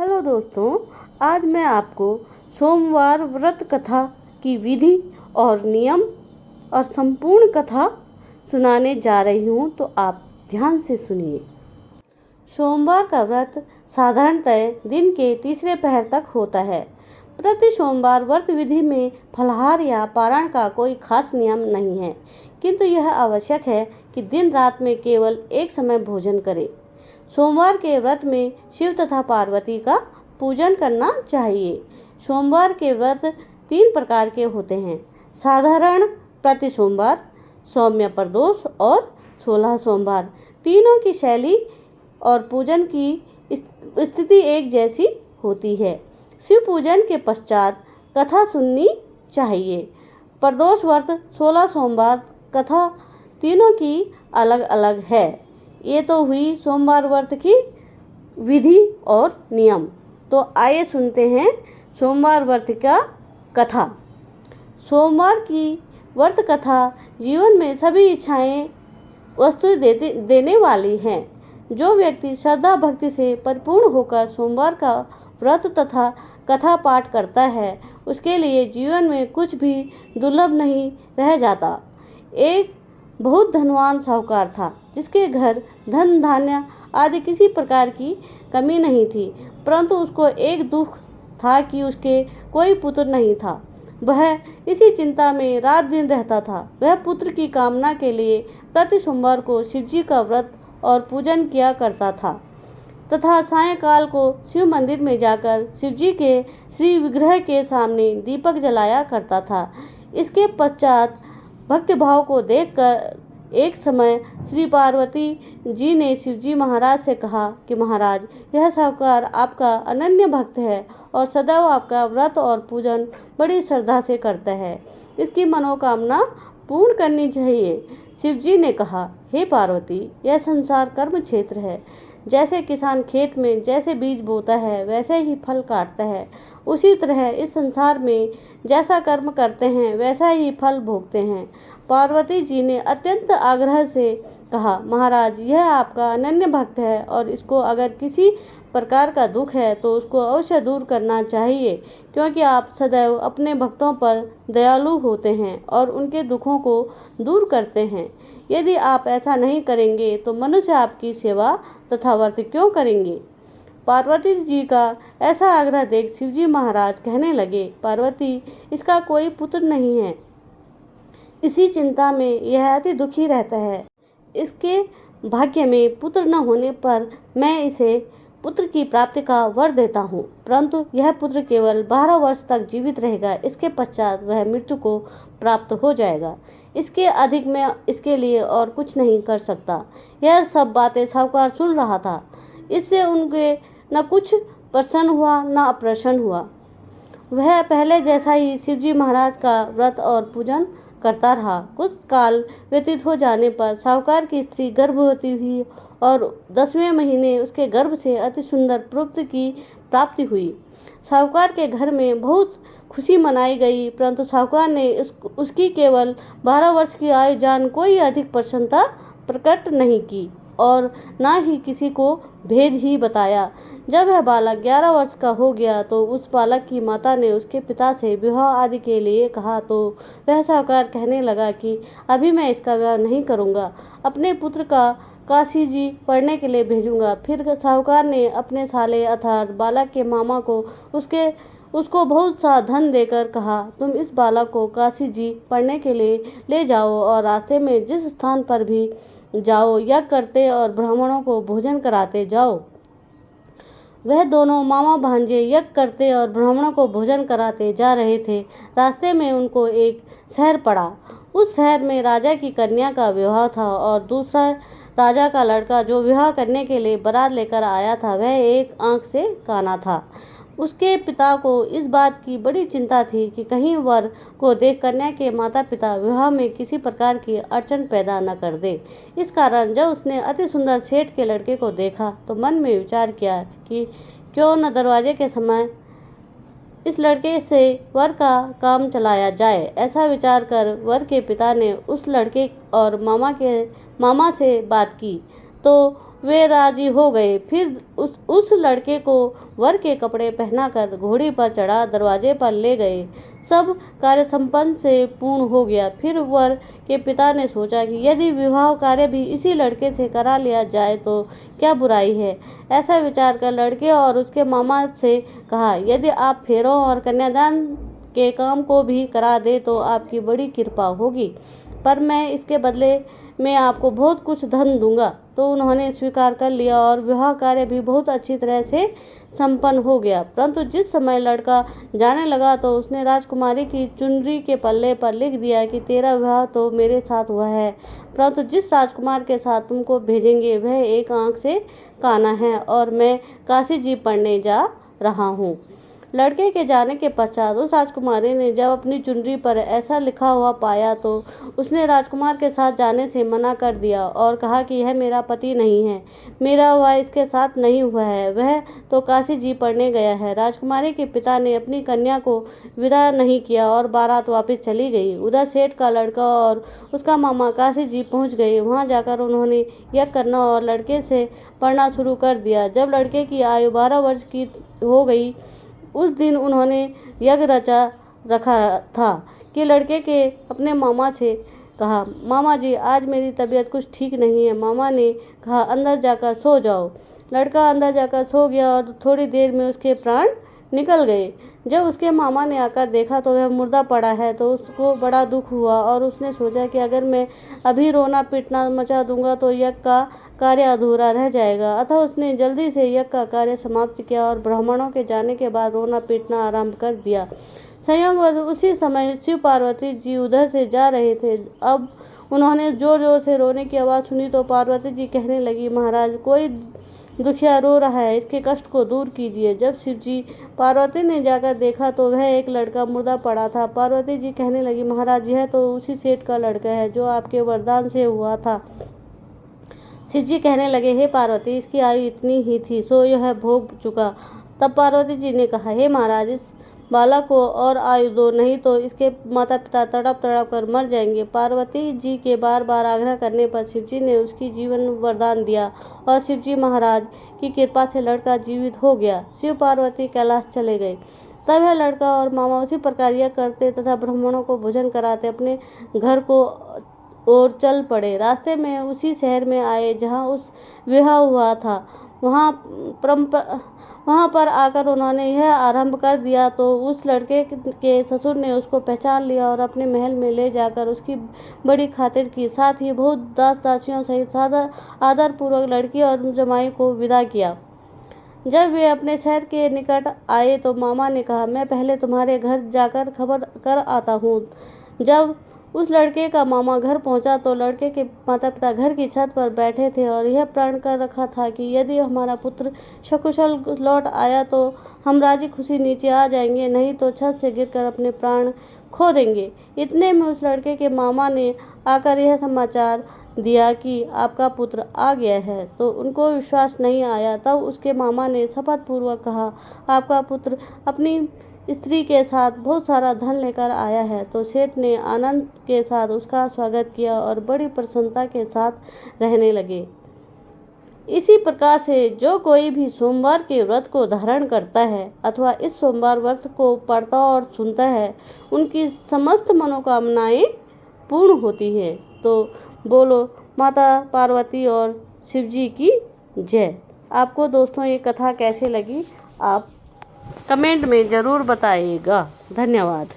Hello दोस्तों, आज मैं आपको सोमवार व्रत कथा की विधि और नियम और संपूर्ण कथा सुनाने जा रही हूँ, तो आप ध्यान से सुनिए। सोमवार का व्रत साधारणतः दिन के तीसरे पहर तक होता है। प्रति सोमवार व्रत विधि में फलाहार या पारण का कोई खास नियम नहीं है, किंतु यह आवश्यक है कि दिन रात में केवल एक समय भोजन करें। सोमवार के व्रत में शिव तथा पार्वती का पूजन करना चाहिए। सोमवार के व्रत 3 प्रकार के होते हैं: साधारण प्रति सोमवार, सौम्य प्रदोष और 16 सोमवार। तीनों की शैली और पूजन की स्थिति एक जैसी होती है। शिव पूजन के पश्चात कथा सुननी चाहिए। प्रदोष व्रत 16 सोमवार कथा तीनों की अलग अलग है। ये तो हुई सोमवार व्रत की विधि और नियम। तो आइए सुनते हैं सोमवार व्रत का कथा। सोमवार की व्रत कथा जीवन में सभी इच्छाएं वस्तु देने वाली हैं। जो व्यक्ति श्रद्धा भक्ति से परिपूर्ण होकर सोमवार का व्रत तथा कथा पाठ करता है, उसके लिए जीवन में कुछ भी दुर्लभ नहीं रह जाता। एक बहुत धनवान साहूकार था, जिसके घर धन धान्य आदि किसी प्रकार की कमी नहीं थी, परंतु उसको एक दुख था कि उसके कोई पुत्र नहीं था। वह इसी चिंता में रात दिन रहता था। वह पुत्र की कामना के लिए प्रति सोमवार को शिवजी का व्रत और पूजन किया करता था तथा सायंकाल को शिव मंदिर में जाकर शिवजी के श्री विग्रह के सामने दीपक जलाया करता था। इसके पश्चात भक्तिभाव को देखकर एक समय श्री पार्वती जी ने शिवजी महाराज से कहा कि महाराज, यह साहूकार आपका अनन्य भक्त है और सदैव आपका व्रत और पूजन बड़ी श्रद्धा से करता है। इसकी मनोकामना पूर्ण करनी चाहिए। शिवजी ने कहा, हे पार्वती, यह संसार कर्म क्षेत्र है। जैसे किसान खेत में जैसे बीज बोता है वैसे ही फल काटता है, उसी तरह इस संसार में जैसा कर्म करते हैं वैसा ही फल भोगते हैं। पार्वती जी ने अत्यंत आग्रह से कहा, महाराज, यह आपका अनन्य भक्त है और इसको अगर किसी प्रकार का दुख है तो उसको अवश्य दूर करना चाहिए, क्योंकि आप सदैव अपने भक्तों पर दयालु होते हैं और उनके दुखों को दूर करते हैं। यदि आप ऐसा नहीं करेंगे तो मनुष्य आपकी सेवा तथा व्रत क्यों करेंगे? पार्वती जी का ऐसा आग्रह देख शिवजी महाराज कहने लगे, पार्वती, इसका कोई पुत्र नहीं है। इसी चिंता में यह अति दुखी रहता है। इसके भाग्य में पुत्र न होने पर मैं इसे पुत्र की प्राप्ति का वर देता हूँ, परंतु यह पुत्र केवल 12 वर्ष तक जीवित रहेगा। इसके पश्चात वह मृत्यु को प्राप्त हो जाएगा। इसके अधिक मैं इसके लिए और कुछ नहीं कर सकता। यह सब बातें साहूकार सुन रहा था। इससे उनके न कुछ प्रसन्न हुआ न अप्रसन्न हुआ। वह पहले जैसा ही शिवजी महाराज का व्रत और पूजन करता रहा। कुछ काल व्यतीत हो जाने पर साहूकार की स्त्री गर्भवती हुई और 10वें महीने उसके गर्भ से अति सुंदर पुत्र की प्राप्ति हुई। साहूकार के घर में बहुत खुशी मनाई गई, परंतु साहूकार ने उसकी केवल 12 वर्ष की आयु जान कोई अधिक प्रसन्नता प्रकट नहीं की और ना ही किसी को भेद ही बताया। जब वह बालक 11 वर्ष का हो गया तो उस बालक की माता ने उसके पिता से विवाह आदि के लिए कहा, तो वह साहूकार कहने लगा कि अभी मैं इसका विवाह नहीं करूँगा, अपने पुत्र का काशी जी पढ़ने के लिए भेजूंगा। फिर साहूकार ने अपने साले अर्थात बालक के मामा को उसको बहुत सा धन देकर कहा, तुम इस बालक को काशी जी पढ़ने के लिए ले जाओ और रास्ते में जिस स्थान पर भी जाओ यज्ञ करते और ब्राह्मणों को भोजन कराते जाओ। वह दोनों मामा भांजे यज्ञ करते और ब्राह्मणों को भोजन कराते जा रहे थे। रास्ते में उनको एक शहर पड़ा। उस शहर में राजा की कन्या का विवाह था और दूसरा राजा का लड़का जो विवाह करने के लिए बारात लेकर आया था, वह एक आंख से काना था। उसके पिता को इस बात की बड़ी चिंता थी कि कहीं वर को देख कन्या के माता पिता विवाह में किसी प्रकार की अड़चन पैदा न कर दे। इस कारण जब उसने अति सुंदर सेठ के लड़के को देखा तो मन में विचार किया कि क्यों न दरवाजे के समय इस लड़के से वर का काम चलाया जाए। ऐसा विचार कर वर के पिता ने उस लड़के और मामा से बात की तो वे राजी हो गए। फिर उस लड़के को वर के कपड़े पहनाकर घोड़ी पर चढ़ा दरवाजे पर ले गए। सब कार्य संपन्न से पूर्ण हो गया। फिर वर के पिता ने सोचा कि यदि विवाह कार्य भी इसी लड़के से करा लिया जाए तो क्या बुराई है। ऐसा विचार कर लड़के और उसके मामा से कहा, यदि आप फेरों और कन्यादान के काम को भी करा दे तो आपकी बड़ी कृपा होगी, पर मैं इसके बदले में आपको बहुत कुछ धन दूंगा। तो उन्होंने स्वीकार कर लिया और विवाह कार्य भी बहुत अच्छी तरह से संपन्न हो गया। परंतु जिस समय लड़का जाने लगा तो उसने राजकुमारी की चुनरी के पल्ले पर लिख दिया कि तेरा विवाह तो मेरे साथ हुआ है, परंतु जिस राजकुमार के साथ तुमको भेजेंगे वह एक आंख से काना है और मैं काशी जी पढ़ने जा रहा हूँ। लड़के के जाने के पश्चात उस राजकुमारी ने जब अपनी चुनरी पर ऐसा लिखा हुआ पाया तो उसने राजकुमार के साथ जाने से मना कर दिया और कहा कि यह मेरा पति नहीं है, मेरा विवाह इसके साथ नहीं हुआ है, वह तो काशी जी पढ़ने गया है। राजकुमारी के पिता ने अपनी कन्या को विदा नहीं किया और बारात वापस चली गई। उधर सेठ का लड़का और उसका मामा काशी जी पहुँच गए। वहाँ जाकर उन्होंने यज्ञ करना और लड़के से पढ़ना शुरू कर दिया। जब लड़के की आयु 12 वर्ष की हो गई, उस दिन उन्होंने यज्ञ रचा रखा था कि लड़के के अपने मामा से कहा, मामा जी आज मेरी तबीयत कुछ ठीक नहीं है। मामा ने कहा, अंदर जाकर सो जाओ। लड़का अंदर जाकर सो गया और थोड़ी देर में उसके प्राण निकल गए। जब उसके मामा ने आकर देखा तो वह मुर्दा पड़ा है तो उसको बड़ा दुख हुआ और उसने सोचा कि अगर मैं अभी रोना पीटना मचा दूंगा तो यज्ञ का कार्य अधूरा रह जाएगा। अतः उसने जल्दी से यज्ञ का कार्य समाप्त किया और ब्राह्मणों के जाने के बाद रोना पीटना आरंभ कर दिया। संयोगवश उसी समय शिव पार्वती जी उधर से जा रहे थे। अब उन्होंने जोर जोर से रोने की आवाज़ सुनी तो पार्वती जी कहने लगी, महाराज कोई दुखिया रो रहा है, इसके कष्ट को दूर कीजिए। जब शिव जी पार्वती ने जाकर देखा तो वह एक लड़का मुर्दा पड़ा था। पार्वती जी कहने लगी, महाराज यह तो उसी सेठ का लड़का है जो आपके वरदान से हुआ था। शिव जी कहने लगे, हे पार्वती इसकी आयु इतनी ही थी सो यह भोग चुका। तब पार्वती जी ने कहा, हे महाराज इस बालक को और आयु दो, नहीं तो इसके माता पिता तड़प तड़प कर मर जाएंगे। पार्वती जी के बार बार आग्रह करने पर शिवजी ने उसकी जीवन वरदान दिया और शिवजी महाराज की कृपा से लड़का जीवित हो गया। शिव पार्वती कैलाश चले गए। तब यह लड़का और मामा उसी प्रकार यह करते तथा ब्राह्मणों को भोजन कराते अपने घर को और चल पड़े। रास्ते में उसी शहर में आए जहाँ उस विवाह हुआ था। वहाँ पर आकर उन्होंने यह आरंभ कर दिया तो उस लड़के के ससुर ने उसको पहचान लिया और अपने महल में ले जाकर उसकी बड़ी खातिर की। साथ ही बहुत दास दासियों सहित आदरपूर्वक लड़की और जमाई को विदा किया। जब वे अपने शहर के निकट आए तो मामा ने कहा, मैं पहले तुम्हारे घर जाकर खबर कर आता हूँ। जब उस लड़के का मामा घर पहुंचा तो लड़के के माता पिता घर की छत पर बैठे थे और यह प्रण कर रखा था कि यदि हमारा पुत्र सकुशल लौट आया तो हम राजी खुशी नीचे आ जाएंगे, नहीं तो छत से गिरकर अपने प्राण खो देंगे। इतने में उस लड़के के मामा ने आकर यह समाचार दिया कि आपका पुत्र आ गया है तो उनको विश्वास नहीं आया। तब उसके मामा ने शपथ पूर्वक कहा, आपका पुत्र अपनी स्त्री के साथ बहुत सारा धन लेकर आया है। तो सेठ ने आनंद के साथ उसका स्वागत किया और बड़ी प्रसन्नता के साथ रहने लगे। इसी प्रकार से जो कोई भी सोमवार के व्रत को धारण करता है अथवा इस सोमवार व्रत को पढ़ता और सुनता है उनकी समस्त मनोकामनाएं पूर्ण होती हैं। तो बोलो माता पार्वती और शिव जी की जय। आपको दोस्तों ये कथा कैसे लगी आप कमेंट में ज़रूर बताइएगा। धन्यवाद।